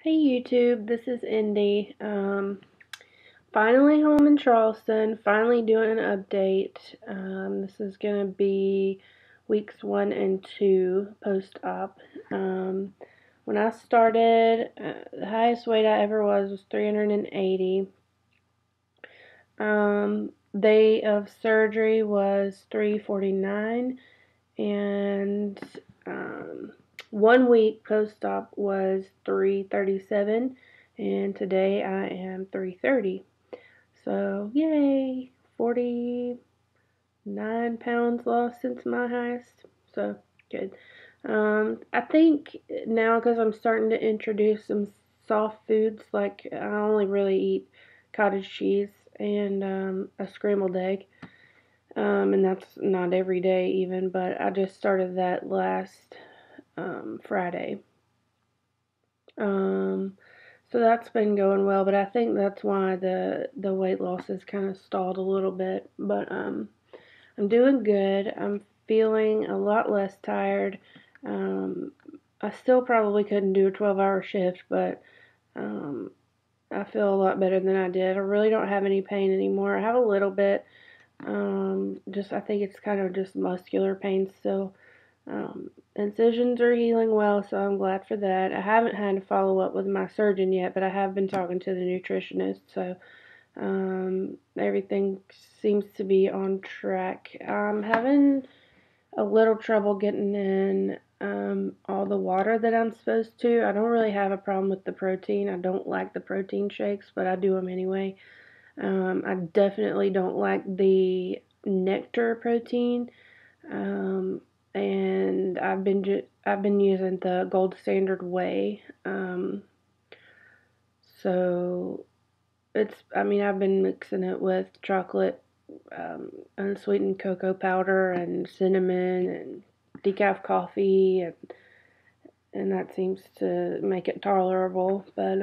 Hey YouTube, this is Indy. Finally home in Charleston, finally doing an update. This is going to be weeks 1 and 2 post-op. When I started, the highest weight I ever was 380. Day of surgery was 349, and 1 week post-op was 337, and today I am 330. So yay, 49 pounds lost since my highest. So good. I think now, because I'm starting to introduce some soft foods, like I only really eat cottage cheese and a scrambled egg. And that's not every day even, but I just started that last Friday. So that's been going well, but I think that's why the weight loss has kind of stalled a little bit. But I'm doing good. I'm feeling a lot less tired. I still probably couldn't do a 12-hour shift, but I feel a lot better than I did. I really don't have any pain anymore. I have a little bit. I think it's kind of just muscular pain still. Incisions are healing well, so I'm glad for that. I haven't had to follow up with my surgeon yet, but I have been talking to the nutritionist, so everything seems to be on track. I'm having a little trouble getting in all the water that I'm supposed to. I don't really have a problem with the protein. I don't like the protein shakes, but I do them anyway. I definitely don't like the nectar protein. And I've been using the Gold Standard Whey. So I've been mixing it with chocolate, unsweetened cocoa powder, and cinnamon, and decaf coffee, and that seems to make it tolerable. But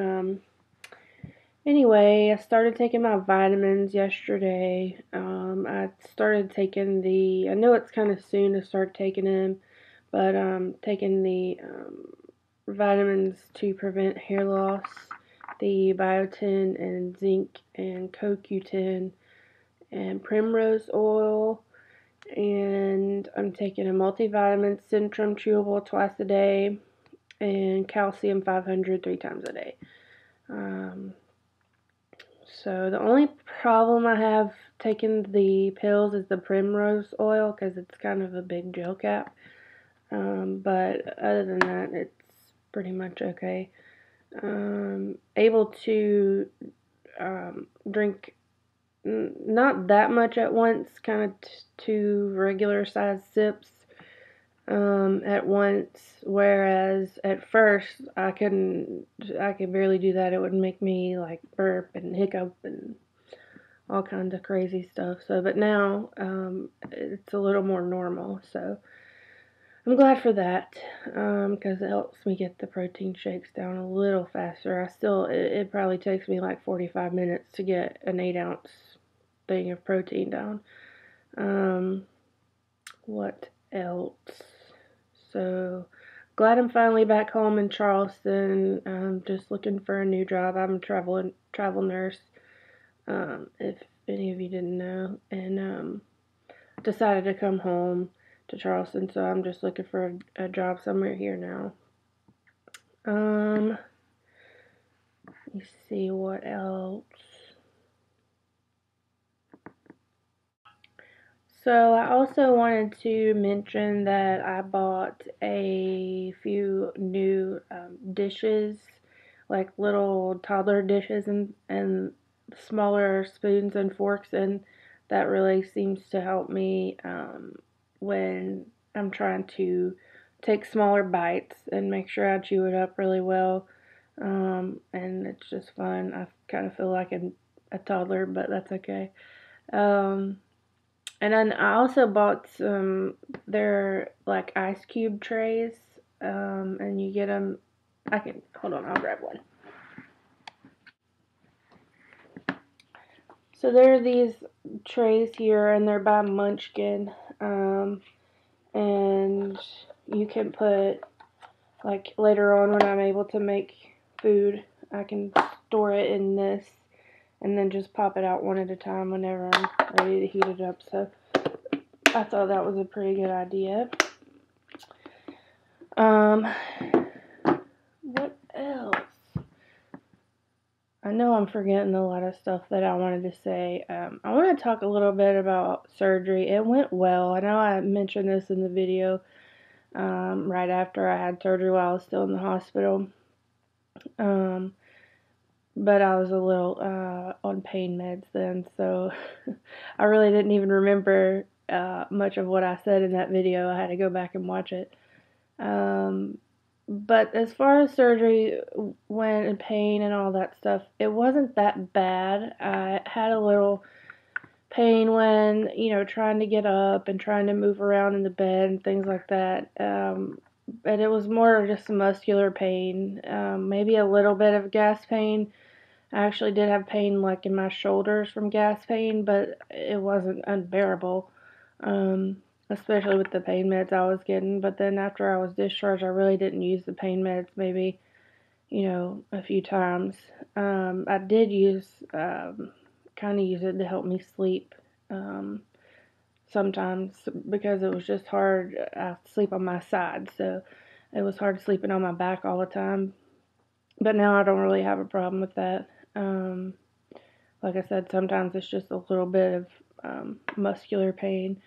anyway, I started taking my vitamins yesterday. I started taking I know it's kind of soon to start taking them, but taking the vitamins to prevent hair loss, the biotin and zinc and CoQ10 and primrose oil, and I'm taking a multivitamin Centrum chewable twice a day and calcium 500 3 times a day. So the only problem I have taking the pills is the primrose oil, because it's kind of a big gel cap. But other than that, it's pretty much okay. Able to drink not that much at once, kind of 2 regular sized sips at once, whereas at first I could barely do that. It would make me like burp and hiccup and all kinds of crazy stuff. So, but now it's a little more normal. So I'm glad for that, because it helps me get the protein shakes down a little faster. It probably takes me like 45 minutes to get an 8-ounce thing of protein down. What else? So glad I'm finally back home in Charleston. I'm just looking for a new job. I'm a travel nurse, if any of you didn't know, and decided to come home to Charleston, so I'm just looking for a job somewhere here now. Let me see what else. So I also wanted to mention that I bought a few new dishes, like little toddler dishes and smaller spoons and forks, and that really seems to help me when I'm trying to take smaller bites and make sure I chew it up really well. And it's just fun. I kind of feel like a toddler, but that's okay. Um, and then I also bought they're like ice cube trays, and you get them. Hold on, I'll grab one. So there are these trays here, and they're by Munchkin, and you can put, like later on when I'm able to make food. I can store it in this and then just pop it out one at a time whenever I'm ready to heat it up. So I thought that was a pretty good idea. What else? I know I'm forgetting a lot of stuff that I wanted to say. I want to talk a little bit about surgery. It went well. I know I mentioned this in the video right after I had surgery while I was still in the hospital. But I was a little on pain meds then, so I really didn't even remember much of what I said in that video. I had to go back and watch it. But as far as surgery went and pain and all that stuff, it wasn't that bad. I had a little pain when, trying to get up and trying to move around in the bed and things like that. But it was more just muscular pain, maybe a little bit of gas pain. I actually did have pain like in my shoulders from gas pain, but it wasn't unbearable. Especially with the pain meds I was getting. But then after I was discharged, I really didn't use the pain meds maybe, a few times. I did kind of use it to help me sleep sometimes because it was just hard. I sleep on my side, so it was hard sleeping on my back all the time. But now I don't really have a problem with that. Like I said, sometimes it's just a little bit of muscular pain.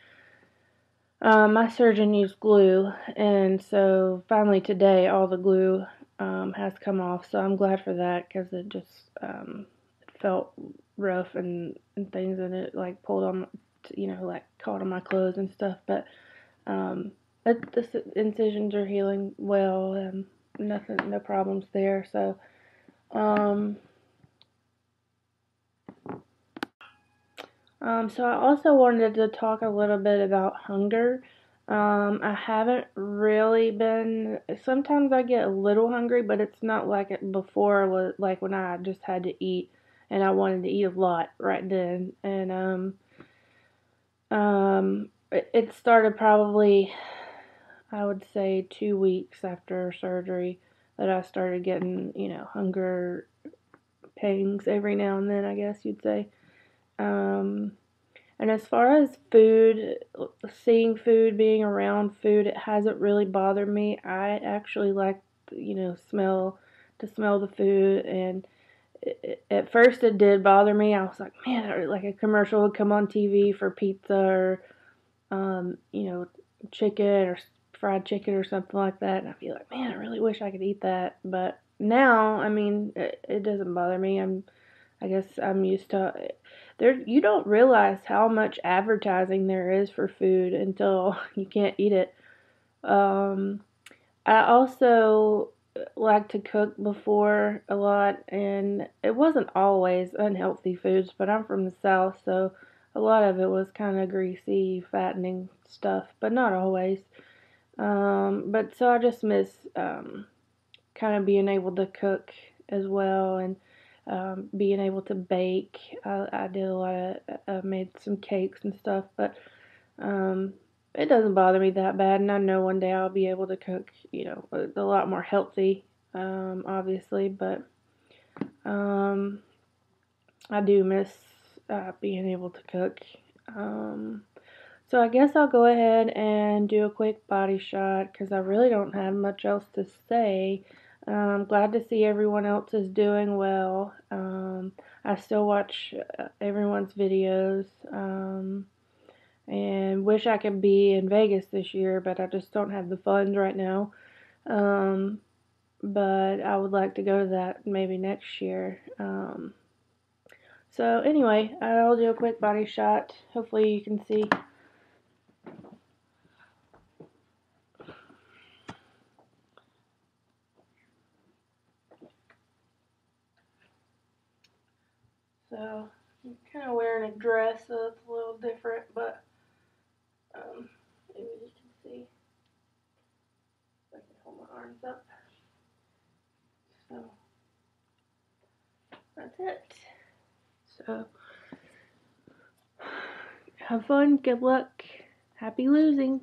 My surgeon used glue, and so finally today all the glue has come off, so I'm glad for that because it just felt rough and things, and it like pulled on, like caught on my clothes and stuff, but the incisions are healing well, and no problems there, so so I also wanted to talk a little bit about hunger. I haven't really been, sometimes I get a little hungry, but it's not like it before, was like when I just had to eat and I wanted to eat a lot right then. And it started probably, I would say 2 weeks after surgery that I started getting, hunger pangs every now and then, I guess you'd say. And as far as food, seeing food, being around food, it hasn't really bothered me. I actually like, smell the food. And at first it did bother me. I was like, man, like a commercial would come on TV for pizza or, chicken or fried chicken or something like that. And I'd be like, man, I really wish I could eat that. But now, I mean, it doesn't bother me. I guess I'm used to there. You don't realize how much advertising there is for food until you can't eat it. Um, I also like to cook before a lot, and it wasn't always unhealthy foods, but I'm from the South, so a lot of it was kind of greasy, fattening stuff, but not always. But so I just miss kind of being able to cook as well, and being able to bake. I did a lot of, made some cakes and stuff, but it doesn't bother me that bad, and I know one day I'll be able to cook, a lot more healthy, obviously, but I do miss being able to cook. So I guess I'll go ahead and do a quick body shot because I really don't have much else to say. I'm glad to see everyone else is doing well. I still watch everyone's videos, and wish I could be in Vegas this year, but I just don't have the funds right now. But I would like to go to that maybe next year. So anyway, I'll do a quick body shot. Hopefully you can see. So I'm kind of wearing a dress, so it's a little different, but maybe you can see. If I can hold my arms up. So that's it. So have fun, good luck, happy losing.